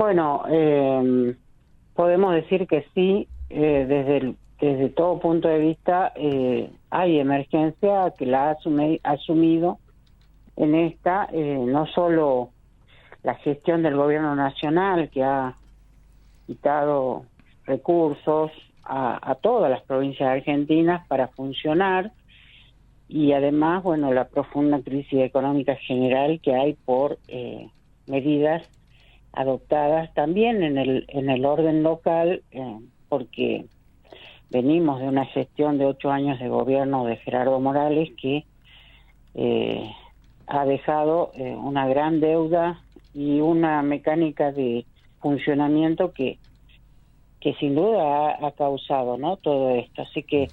Bueno, podemos decir que sí, desde todo punto de vista hay emergencia que la ha asumido en esta, no solo la gestión del gobierno nacional, que ha quitado recursos a todas las provincias argentinas para funcionar, y además, bueno, la profunda crisis económica general que hay por medidas adoptadas también en el orden local, porque venimos de una gestión de 8 años de gobierno de Gerardo Morales que ha dejado una gran deuda y una mecánica de funcionamiento que sin duda ha causado, ¿no?, todo esto. Así que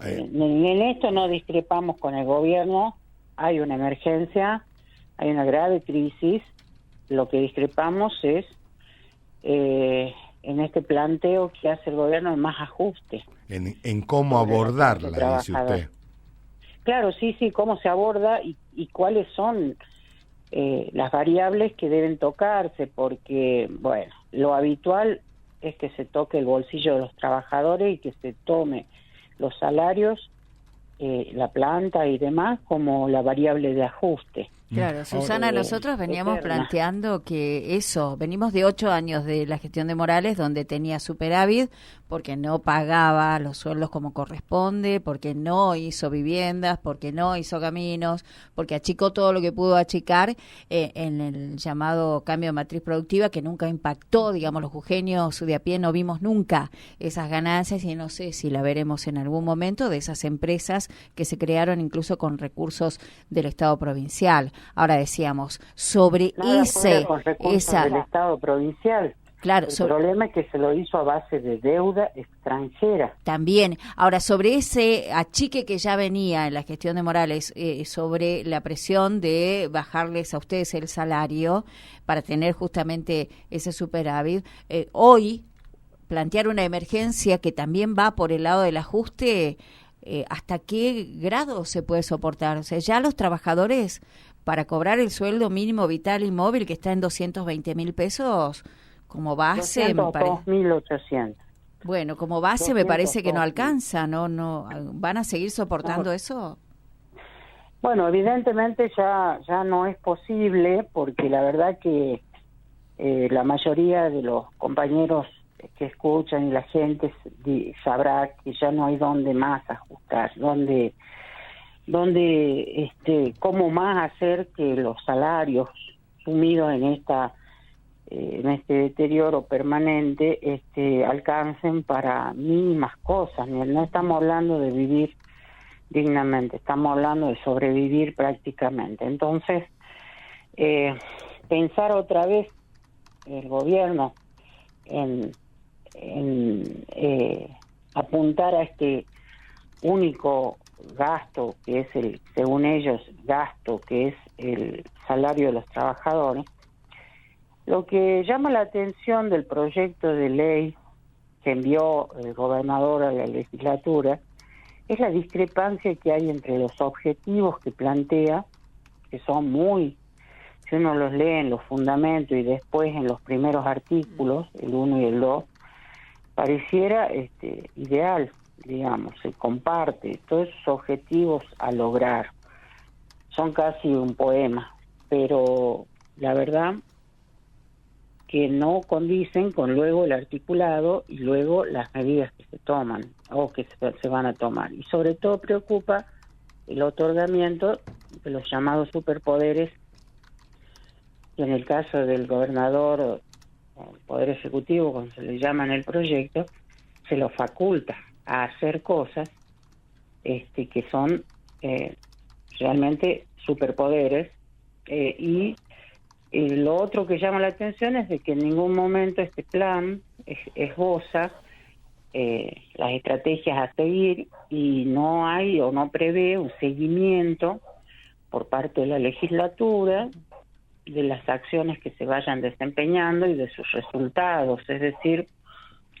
en esto no discrepamos con el gobierno. Hay una emergencia, hay una grave crisis. Lo que discrepamos es en este planteo que hace el gobierno más ajuste. En cómo abordarla, dice usted. Claro, sí, cómo se aborda y cuáles son las variables que deben tocarse, porque, bueno, lo habitual es que se toque el bolsillo de los trabajadores y que se tome los salarios, la planta y demás como la variable de ajuste. Claro, Susana, nosotros veníamos planteando que venimos de 8 años de la gestión de Morales, donde tenía superávit porque no pagaba los sueldos como corresponde, porque no hizo viviendas, porque no hizo caminos, porque achicó todo lo que pudo achicar en el llamado cambio de matriz productiva, que nunca impactó, digamos, los jujeños de a pie no vimos nunca esas ganancias, y no sé si la veremos en algún momento, de esas empresas que se crearon incluso con recursos del Estado provincial. Ahora decíamos, sobre esa del Estado provincial. Claro, el problema es que se lo hizo a base de deuda extranjera. También. Ahora, sobre ese achique que ya venía en la gestión de Morales, sobre la presión de bajarles a ustedes el salario para tener justamente ese superávit, hoy plantear una emergencia que también va por el lado del ajuste, ¿hasta qué grado se puede soportar? O sea, ya los trabajadores, para cobrar el sueldo mínimo vital y móvil, que está en 220.000 pesos, como base... 202.800. Bueno, como base me parece que no alcanza, ¿no? ¿Van a seguir soportando eso? Bueno, evidentemente ya no es posible, porque la verdad que la mayoría de los compañeros que escuchan y la gente sabrá que ya no hay dónde más ajustar, cómo más hacer que los salarios sumidos en este deterioro permanente alcancen para mínimas cosas. No estamos hablando de vivir dignamente, estamos hablando de sobrevivir prácticamente. Entonces, pensar otra vez el gobierno en apuntar a este único gasto, que es según ellos, gasto, que es el salario de los trabajadores. Lo que llama la atención del proyecto de ley que envió el gobernador a la legislatura es la discrepancia que hay entre los objetivos que plantea, que son si uno los lee en los fundamentos y después en los primeros artículos, el 1 y el 2, pareciera ideal, digamos, se comparte todos esos objetivos a lograr. Son casi un poema, pero la verdad que no condicen con luego el articulado y luego las medidas que se toman o que se van a tomar. Y sobre todo preocupa el otorgamiento de los llamados superpoderes, que en el caso del gobernador o el Poder Ejecutivo, como se le llama en el proyecto, se lo faculta a hacer cosas que son realmente superpoderes, y lo otro que llama la atención es de que en ningún momento este plan esboza las estrategias a seguir, y no hay o no prevé un seguimiento por parte de la legislatura de las acciones que se vayan desempeñando y de sus resultados. Es decir,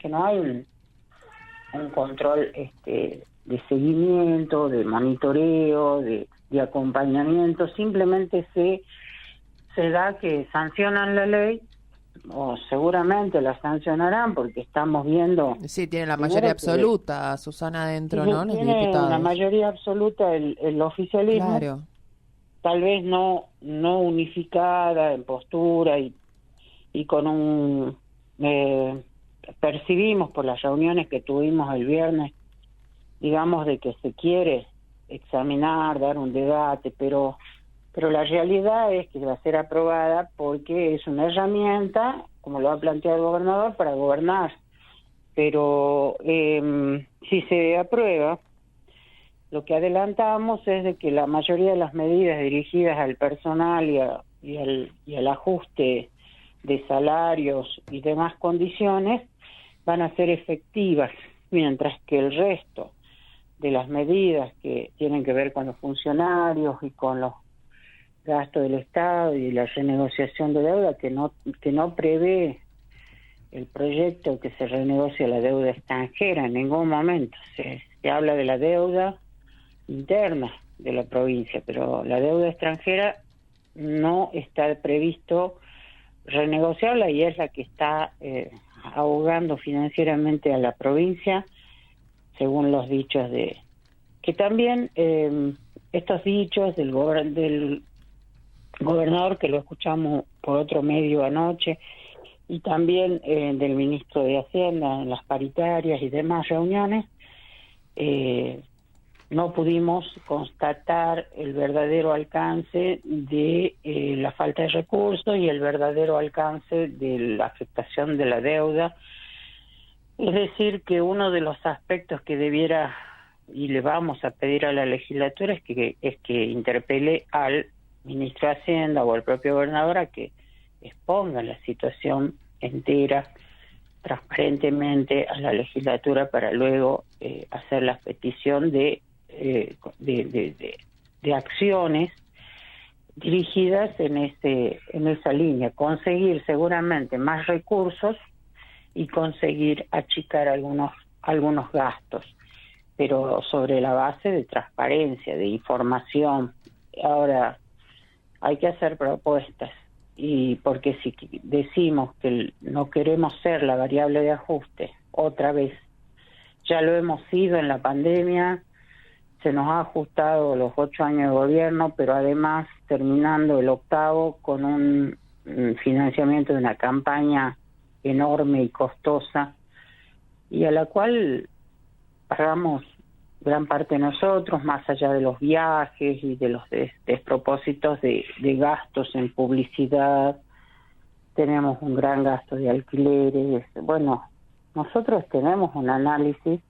que no hay un control de seguimiento, de monitoreo, de acompañamiento. Simplemente se da que sancionan la ley o seguramente la sancionarán porque estamos viendo... Sí, tiene la mayoría absoluta, Susana, dentro, ¿no? Los tiene diputados. la mayoría absoluta el oficialismo, claro. Tal vez no unificada en postura y con un... percibimos por las reuniones que tuvimos el viernes, digamos, de que se quiere examinar, dar un debate, pero la realidad es que va a ser aprobada porque es una herramienta, como lo ha planteado el gobernador, para gobernar. Pero si se aprueba, lo que adelantamos es de que la mayoría de las medidas dirigidas al personal y al ajuste de salarios y demás condiciones van a ser efectivas, mientras que el resto de las medidas que tienen que ver con los funcionarios y con los gastos del Estado y la renegociación de deuda, que no prevé el proyecto que se renegocie la deuda extranjera en ningún momento. Se habla de la deuda interna de la provincia, pero la deuda extranjera no está previsto renegociarla y es la que está ahogando financieramente a la provincia, según los dichos que también estos dichos del gobernador, que lo escuchamos por otro medio anoche, y también del ministro de Hacienda en las paritarias y demás reuniones, no pudimos constatar el verdadero alcance de la falta de recursos y el verdadero alcance de la afectación de la deuda. Es decir, que uno de los aspectos que debiera, y le vamos a pedir a la legislatura, es que interpele al ministro de Hacienda o al propio gobernador a que exponga la situación entera, transparentemente, a la legislatura para luego hacer la petición de acciones dirigidas en esa línea, conseguir seguramente más recursos y conseguir achicar algunos gastos, pero sobre la base de transparencia, de información. Ahora, hay que hacer propuestas, y porque si decimos que no queremos ser la variable de ajuste otra vez, ya lo hemos sido en la pandemia, se nos ha ajustado los 8 años de gobierno, pero además terminando el 8º con un financiamiento de una campaña enorme y costosa, y a la cual pagamos gran parte de nosotros, más allá de los viajes y de los despropósitos de gastos en publicidad. Tenemos un gran gasto de alquileres. Bueno, nosotros tenemos un análisis